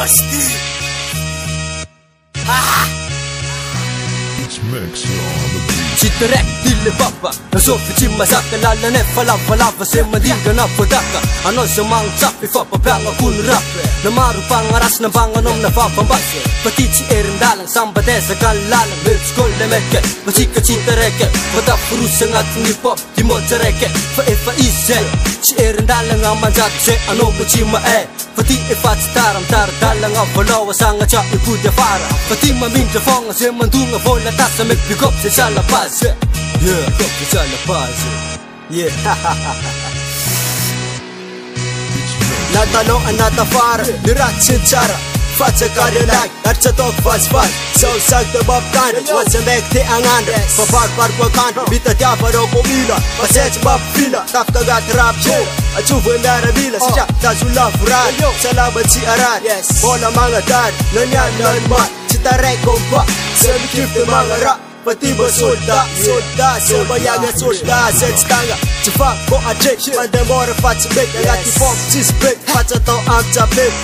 Forsti. It's Max on the beat. Citarek dille pappa na sofi masaka lala ne falava se madinga na podaka ano sa mang sapi fa papanga kun rap na maru pangaras na banganom na fapambas pati ci erendalang sambate sa kalalang let's go le meke masika citarek pada purusan at ni pop di mozzareke fa izel ci erendalang amanjak se ano kuchima pati taram tar dalang avolo sanga cha ikudia fara pati maminja fonga se mandunga vola tassa me pick up se sala paz. Yeah, pick up se sala paz. Yeah. Natano anata fara dirat chara faccia kadenak archa tok fast so sag the bob kan what's a make the angan par kwa kan bita tia paro ko bila pasech bab bila tap ka gat rap che achu vendara bila sja tazula furan salama ci arat bola manga dar nanya nan mat citarek kompa sem kif the manga rap pati solda sebayaga solda setanga cefa ko aje pandemor fats bek ngati pop cis bek faca to amca bek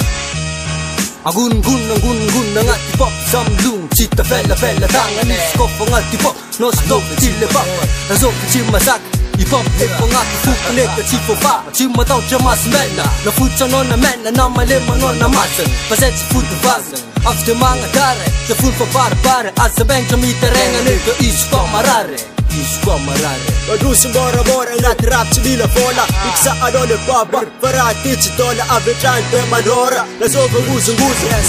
Agun ngati pop samlung cita fella tangan ni skoppa ngati pop no stop tille pappa na so masak I pop e ngati fuk neka ci fo fa ci ma tau chamas menna na fucha non na menna na malema non na masen paset fut vasen after manga dare se fut fa pare asa ben mi terrena neka isko marare Badus bora ngat rap cibila fola Iksa adone baba Farati citola avetran te manora La sova gusa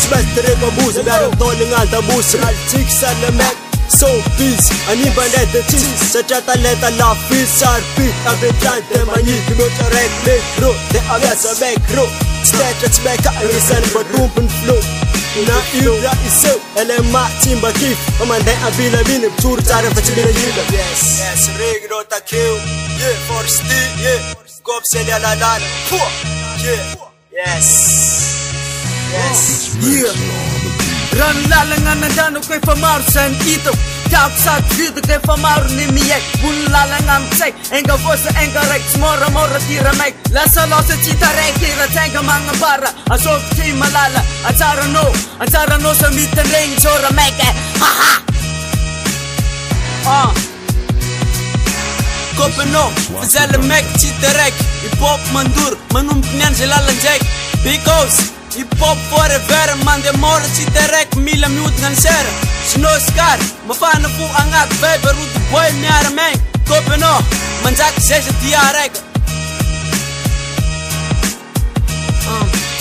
Smettere babusa Darong tole ngalda musa Chiksa na mek So peace Ani bandete cheese Sa chata leta la peace Arpi avetran te manit Mocha rek mekro Te avesa mekro Stretch at smeka Risan batumpen flow Na ira isew elema timba kif amande abila bini tur tare facile yila yes regno takeu yeah forsti yeah kop sele la la yeah yes yeah ran lalangan nandano kay famar san ito Tap sat vida kay famar ni miek bun lalangan check enga vosa enga rex mora tira meg la salosa citarek tira tenga mga bara asok ti malala atara no sa mitan ring chora meg haha Kopeno zela meg citarek hip hop mandur manumpnian selalan jack because hip hop forever man de mora citarek mila mute ngan ser Snow Scar, mafana po angat Beber with the boy miara meng Kopeno, manjak sesa tiarek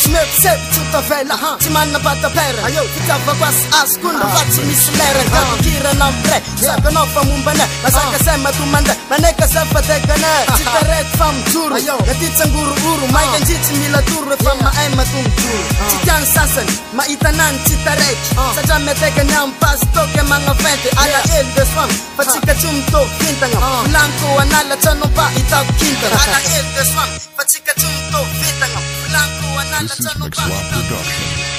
Smip sip chuta vela Ciman na bata pera Ayo, tika bagwas as Kuna vatsi mislera Kakira nambre Saka no pamumbana Masaka sema tumanda Maneka sefa tekana Citarek fam turu Gatitsang guru-guru Maikan cici mila turu Fama ay matung turu Cikan sasan Maitanan citarek Saja meteka nyam pasto Ke mga fente Ala el deswam Pachika chumto Kintangam Blanco anala Chano pa itab kintang Ala el deswam Pachika chumto Kintangam Blanco anala This is Mixlab Production.